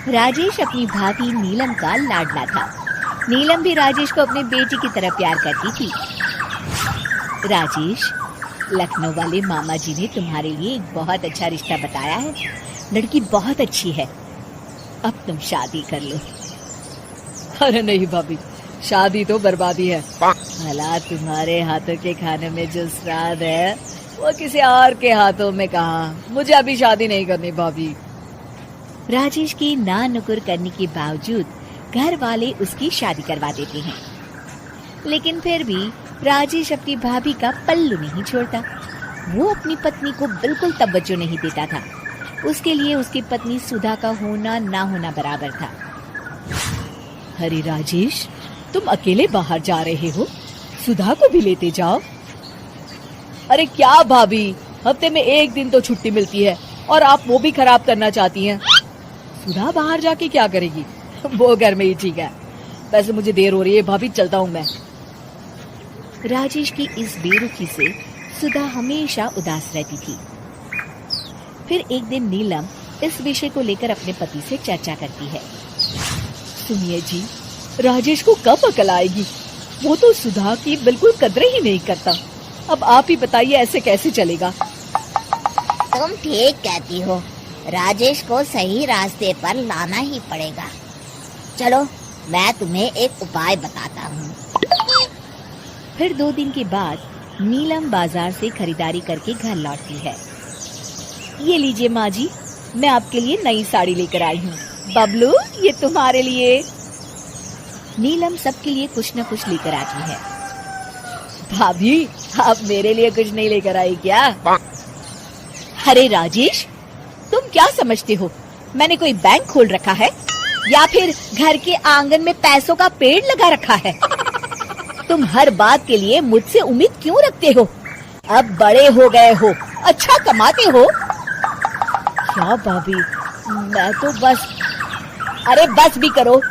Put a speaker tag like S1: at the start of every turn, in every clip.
S1: राजेश अपनी भाभी नीलम का लाडला था। नीलम भी राजेश को अपने बेटी की तरह प्यार करती थी। राजेश, लखनऊ वाले मामा जी ने तुम्हारे लिए एक बहुत अच्छा रिश्ता बताया है। लड़की बहुत अच्छी है, अब तुम शादी कर लो।
S2: अरे नहीं भाभी, शादी तो बर्बादी है।
S1: भला तुम्हारे हाथों के खाने में जो स्वाद है
S2: वो किसी और के हाथों में कहाँ। मुझे अभी शादी नहीं करनी भाभी।
S1: राजेश की ना नुकुर करने के बावजूद घर वाले उसकी शादी करवा देते हैं, लेकिन फिर भी राजेश अपनी भाभी का पल्लू नहीं छोड़ता। वो अपनी पत्नी को बिल्कुल तवज्जो नहीं देता था। उसके लिए उसकी पत्नी सुधा का होना ना होना बराबर था।
S2: अरे राजेश, तुम अकेले बाहर जा रहे हो, सुधा को भी लेते जाओ। अरे क्या भाभी, हफ्ते में एक दिन तो छुट्टी मिलती है और आप वो भी खराब करना चाहती हैं। सुधा बाहर जाके क्या करेगी, वो घर में ही ठीक है। वैसे मुझे देर हो रही है भाभी, चलता हूँ मैं।
S1: राजेश की इस बेरुखी से सुधा हमेशा उदास रहती थी। फिर एक दिन नीलम इस विषय को लेकर अपने पति से चर्चा करती है।
S2: सुनिए जी, राजेश को कब अकल आएगी? वो तो सुधा की बिल्कुल कदर ही नहीं करता। अब आप ही बताइए, ऐसे कैसे चलेगा?
S3: तुम ठीक कहती हो, राजेश को सही रास्ते पर लाना ही पड़ेगा। चलो, मैं तुम्हें एक उपाय बताता हूँ।
S1: फिर 2 दिन के बाद नीलम बाजार से खरीदारी करके घर लौटती है।
S2: ये लीजिए माँ जी, मैं आपके लिए नई साड़ी लेकर आई हूँ। बबलू, ये तुम्हारे लिए।
S1: नीलम सबके लिए कुछ न कुछ लेकर आती है।
S2: भाभी, आप मेरे लिए कुछ नहीं लेकर आई क्या?
S1: अरे राजेश, तुम क्या समझते हो, मैंने कोई बैंक खोल रखा है या फिर घर के आंगन में पैसों का पेड़ लगा रखा है? तुम हर बात के लिए मुझसे उम्मीद क्यों रखते हो? अब बड़े हो गए हो, अच्छा कमाते हो।
S2: क्या भाभी, मैं तो बस।
S1: अरे बस भी करो,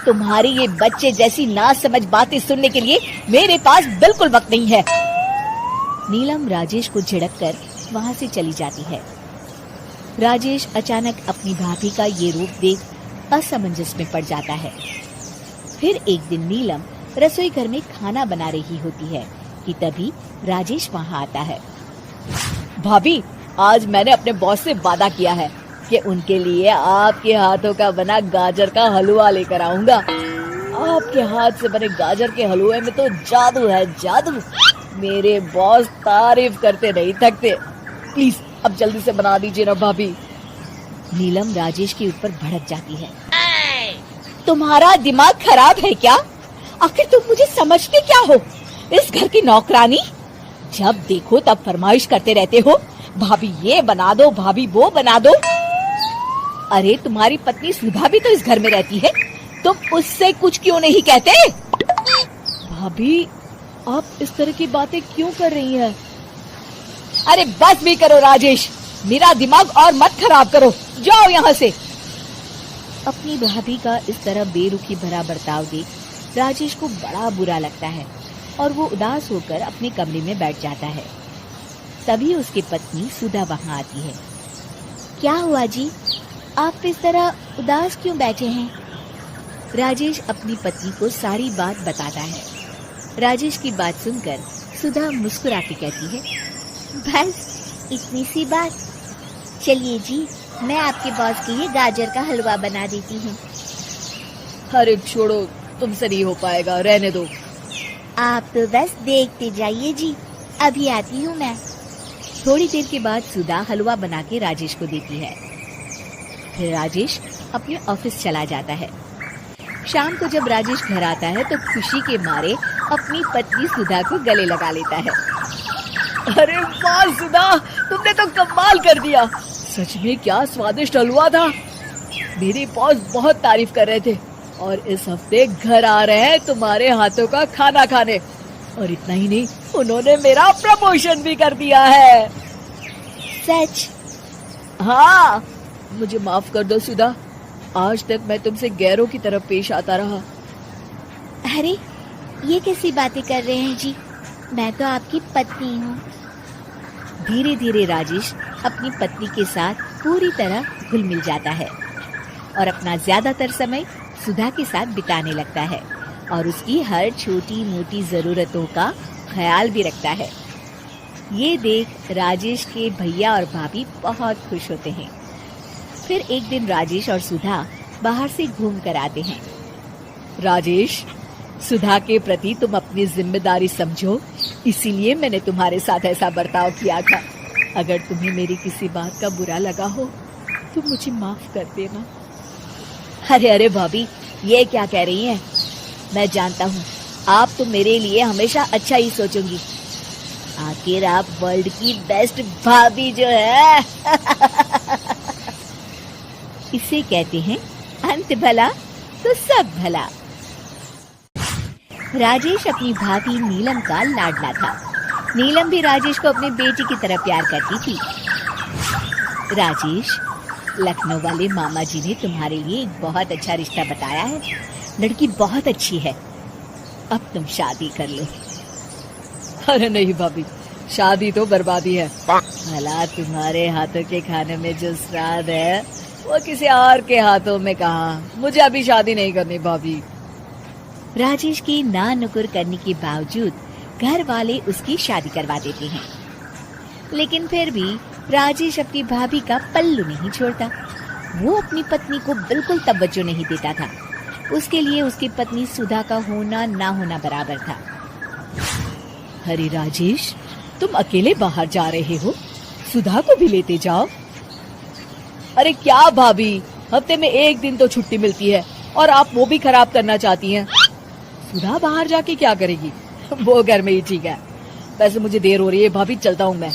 S1: तुम्हारी ये बच्चे जैसी नासमझ बातें सुनने के लिए मेरे पास बिल्कुल वक्त नहीं है। नीलम राजेश को झिड़क कर वहाँ से चली जाती है। राजेश अचानक अपनी भाभी का ये रूप देख असमंजस में पड़ जाता है। फिर एक दिन नीलम रसोई घर में खाना बना रही होती है कि तभी राजेश वहाँ आता है।
S2: भाभी, आज मैंने अपने बॉस से वादा किया है कि उनके लिए आपके हाथों का बना गाजर का हलवा लेकर आऊंगा। आपके हाथ से बने गाजर के हलवे में तो जादू है, जादू। मेरे बॉस तारीफ करते नहीं थकते। प्लीज अब जल्दी से बना दीजिए ना भाभी।
S1: नीलम राजेश के ऊपर भड़क जाती है। तुम्हारा दिमाग खराब है क्या? आखिर तुम मुझे समझते क्या हो? इस घर की नौकरानी? जब देखो तब फरमाइश करते रहते हो, भाभी ये बना दो, भाभी वो बना दो। अरे तुम्हारी पत्नी सुधा भी तो इस घर में रहती है, तुम उससे कुछ क्यों नहीं कहते?
S2: भाभी, आप इस तरह की बातें क्यों कर रही हैं?
S1: अरे बस भी करो राजेश, मेरा दिमाग और मत खराब करो, जाओ यहाँ से। अपनी भाभी का इस तरह बेरुखी भरा बर्ताव देख राजेश को बड़ा बुरा लगता है और वो उदास होकर अपने कमरे में बैठ जाता है। तभी उसकी पत्नी सुधा वहाँ आती है। क्या हुआ जी, आप इस तरह उदास क्यों बैठे हैं? राजेश अपनी पत्नी को सारी बात बताता है। राजेश की बात सुनकर सुधा मुस्कुरा के कहती है, बस इतनी सी बात। चलिए जी, मैं आपके बॉस के लिए गाजर का हलवा बना देती हूँ।
S2: अरे छोड़ो, तुमसे नहीं हो पाएगा, रहने दो।
S3: आप तो बस देखते जाइए जी, अभी आती हूँ मैं।
S1: थोड़ी देर के बाद सुधा हलवा बना के राजेश को देती है। फिर राजेश अपने ऑफिस चला जाता है। शाम को जब राजेश घर आता है तो खुशी के मारे अपनी पत्नी सुधा को गले लगा लेता है।
S2: अरे वाह सुधा, तुमने तो कमाल कर दिया। सच में क्या स्वादिष्ट हलवा था। मेरे बॉस बहुत तारीफ कर रहे थे और इस हफ्ते घर आ रहे हैं तुम्हारे हाथों का खाना खाने। और इतना ही नहीं, उन्होंने मेरा प्रमोशन भी कर दिया है।
S1: सच?
S2: हाँ, मुझे माफ कर दो सुधा, आज तक मैं तुमसे गैरों की तरफ पेश आता रहा।
S3: अरे ये कैसी बातें कर रहे हैं जी, मैं तो आपकी पत्नी हूँ।
S1: धीरे धीरे राजेश अपनी पत्नी के साथ पूरी तरह घुल मिल जाता है। और अपना ज्यादातर समय सुधा के साथ बिताने लगता है और उसकी हर छोटी मोटी जरूरतों का ख्याल भी रखता है। ये देख राजेश के भैया और भाभी बहुत खुश होते हैं। फिर एक दिन राजेश और सुधा बाहर से घूम कर आते हैं।
S2: राजेश, सुधा के प्रति तुम अपनी जिम्मेदारी समझो, इसीलिए मैंने तुम्हारे साथ ऐसा बर्ताव किया था। अगर तुम्हें मेरी किसी बात का बुरा लगा हो तो मुझे माफ कर देना।
S1: अरे अरे भाभी, ये क्या कह रही हैं? मैं जानता हूँ आप तो मेरे लिए हमेशा अच्छा ही सोचोगी। आखिर आप वर्ल्ड की बेस्ट भाभी जो है। इसे कहते हैं अंत भला तो सब भला। राजेश अपनी भाभी नीलम का लाडला था। नीलम भी राजेश को अपने बेटी की तरह प्यार करती थी। राजेश, लखनऊ वाले मामा जी ने तुम्हारे लिए एक बहुत अच्छा रिश्ता बताया है। लड़की बहुत अच्छी है, अब तुम शादी कर लो।
S2: अरे नहीं भाभी, शादी तो बर्बादी है।
S1: भला तुम्हारे हाथों के खाने में जो स्वाद है
S2: वो किसी और के हाथों में कहाँ। मुझे अभी शादी नहीं करनी भाभी।
S1: राजेश की ना नुकुर करने के बावजूद घर वाले उसकी शादी करवा देते हैं। लेकिन फिर भी राजेश अपनी भाभी का पल्लू नहीं छोड़ता। वो अपनी पत्नी को बिल्कुल तवज्जो नहीं देता था। उसके लिए उसकी पत्नी सुधा का होना ना होना बराबर था।
S2: अरे राजेश, तुम अकेले बाहर जा रहे हो, सुधा को भी लेते जाओ। अरे क्या भाभी, हफ्ते में एक दिन तो छुट्टी मिलती है और आप वो भी खराब करना चाहती हैं। सुधा बाहर जाके क्या करेगी? वो घर में ही ठीक है। वैसे मुझे देर हो रही है भाभी, चलता हूँ मैं।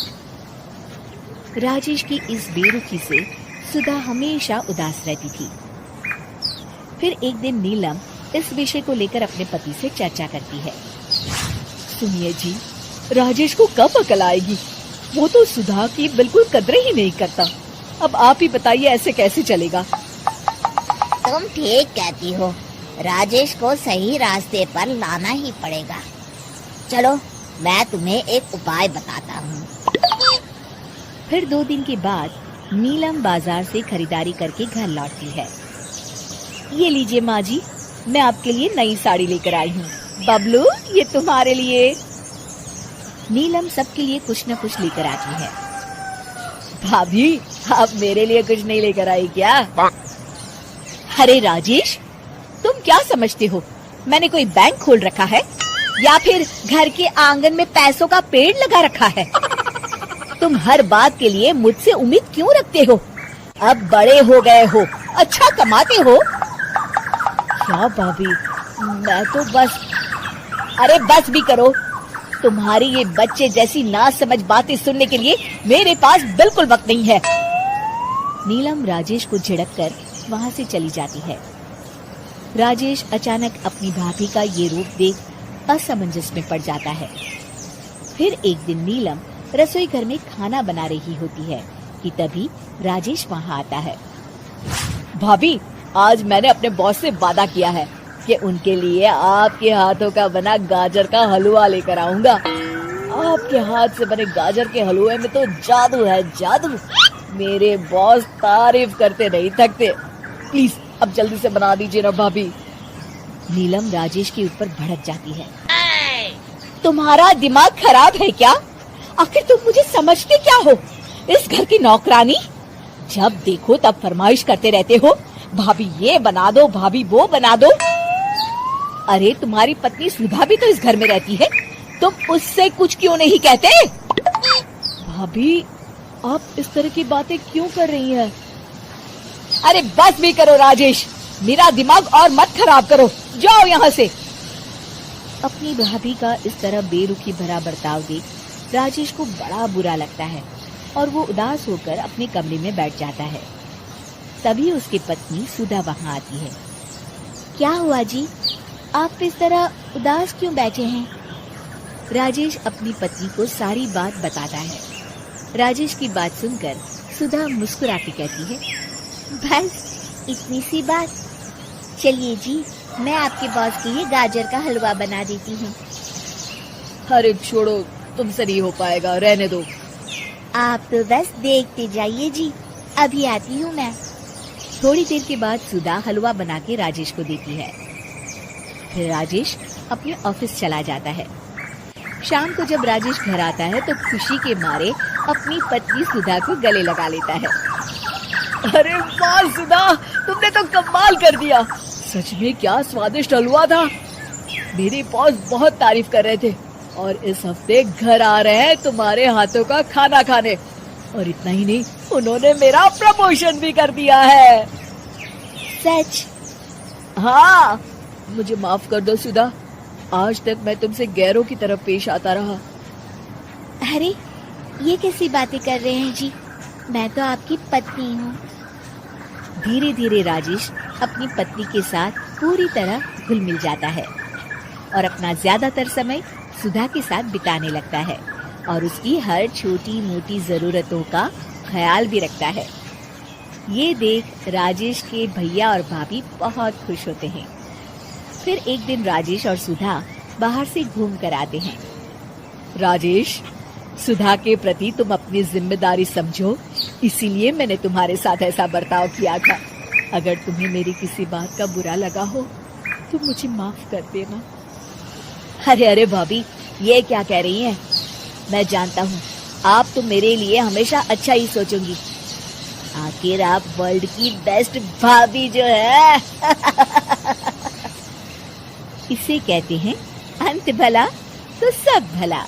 S1: राजेश की इस बेरुखी से सुधा हमेशा उदास रहती थी। फिर एक दिन नीलम इस विषय को लेकर अपने पति से चर्चा करती है।
S2: सुनिए जी, राजेश को कब अकल आएगी? वो तो सुधा की बिल्कुल कदर ही नहीं करता। अब आप ही बताइए, ऐसे कैसे चलेगा?
S3: तुम ठीक कहती हो, राजेश को सही रास्ते पर लाना ही पड़ेगा। चलो, मैं तुम्हें एक उपाय बताता हूँ।
S1: फिर 2 दिन के बाद नीलम बाजार से खरीदारी करके घर लौटती है। ये लीजिए माँ जी, मैं आपके लिए नई साड़ी लेकर आई हूँ। बबलू, ये तुम्हारे लिए। नीलम सबके लिए कुछ न कुछ लेकर आती है।
S2: भाभी, आप मेरे लिए कुछ नहीं लेकर आई क्या?
S1: अरे राजेश, तुम क्या समझते हो? मैंने कोई बैंक खोल रखा है या फिर घर के आंगन में पैसों का पेड़ लगा रखा है? तुम हर बात के लिए मुझसे उम्मीद क्यों रखते हो? अब बड़े हो गए हो, अच्छा कमाते हो।
S2: क्या भाभी, मैं तो बस।
S1: अरे बस भी करो। तुम्हारी ये बच्चे जैसी नासमझ बातें सुनने के लिए मेरे पास बिल्कुल वक्त नहीं है। नीलम राजेश को झिड़क कर वहाँ से चली जाती है। राजेश अचानक अपनी भाभी का ये रूप देख असमंजस में पड़ जाता है। फिर एक दिन नीलम रसोई घर में खाना बना रही होती है कि तभी राजेश वहाँ आता है।
S2: भाभी, आज मैंने अपने बॉस से वादा किया है कि उनके लिए आपके हाथों का बना गाजर का हलवा लेकर आऊंगा। आपके हाथ से बने गाजर के हलवे में तो जादू है, जादू। मेरे बॉस तारीफ करते नहीं थकते। प्लीज अब जल्दी से बना दीजिए ना भाभी।
S1: नीलम राजेश के ऊपर भड़क जाती है। तुम्हारा दिमाग खराब है क्या? आखिर तुम मुझे समझते क्या हो? इस घर की नौकरानी? जब देखो तब फरमाइश करते रहते हो, भाभी ये बना दो, भाभी वो बना दो। अरे तुम्हारी पत्नी सुधा भी तो इस घर में रहती है, तुम उससे कुछ क्यों नहीं कहते?
S2: भाभी, आप इस तरह की बातें क्यों कर रही हैं?
S1: अरे बस भी करो राजेश, मेरा दिमाग और मत खराब करो, जाओ यहाँ से। अपनी भाभी का इस तरह बेरुखी भरा बर्ताव देख राजेश को बड़ा बुरा लगता है और वो उदास होकर अपने कमरे में बैठ जाता है। तभी उसकी पत्नी सुधा वहाँ आती है। क्या हुआ जी, आप इस तरह उदास क्यों बैठे हैं? राजेश अपनी पत्नी को सारी बात बताता है। राजेश की बात सुनकर सुधा मुस्कुराती कहती है, बस इतनी सी बात। चलिए जी, मैं आपके बॉस के लिए गाजर का हलवा बना देती हूँ।
S2: अरे छोड़ो, तुमसे नहीं हो पाएगा, रहने दो।
S3: आप तो बस देखते जाइए जी, अभी आती हूँ मैं।
S1: थोड़ी देर के बाद सुधा हलवा बना के राजेश को देती है। फिर राजेश अपने ऑफिस चला जाता है। शाम को जब राजेश घर आता है तो खुशी के मारे अपनी पत्नी सुधा को गले लगा लेता है।
S2: अरे वाह सुधा, तुमने तो कमाल कर दिया। सच में क्या स्वादिष्ट हलवा था। मेरे बॉस बहुत तारीफ कर रहे थे और इस हफ्ते घर आ रहे हैं तुम्हारे हाथों का खाना खाने। और इतना ही नहीं, उन्होंने मेरा प्रमोशन भी कर दिया है।
S1: सच?
S2: हाँ, मुझे माफ कर दो सुधा, आज तक मैं तुमसे गैरों की तरफ पेश आता रहा।
S3: अरे ये कैसी बातें कर रहे हैं जी, मैं तो आपकी पत्नी हूँ।
S1: धीरे धीरे राजेश अपनी पत्नी के साथ पूरी तरह घुल मिल जाता है और अपना ज्यादातर समय सुधा के साथ बिताने लगता है और उसकी हर छोटी मोटी जरूरतों का ख्याल भी रखता है। ये देख राजेश के भैया और भाभी बहुत खुश होते हैं। फिर एक दिन राजेश और सुधा बाहर से घूम कर आते हैं।
S2: राजेश, सुधा के प्रति तुम अपनी जिम्मेदारी समझो, इसीलिए मैंने तुम्हारे साथ ऐसा बर्ताव किया था। अगर तुम्हें मेरी किसी बात का बुरा लगा हो तो मुझे माफ कर देना।
S1: अरे अरे भाभी, ये क्या कह रही हैं? मैं जानता हूँ आप तो मेरे लिए हमेशा अच्छा ही सोचोगी। आखिर आप वर्ल्ड की बेस्ट भाभी जो है। इसे कहते हैं अंत भला तो सब भला।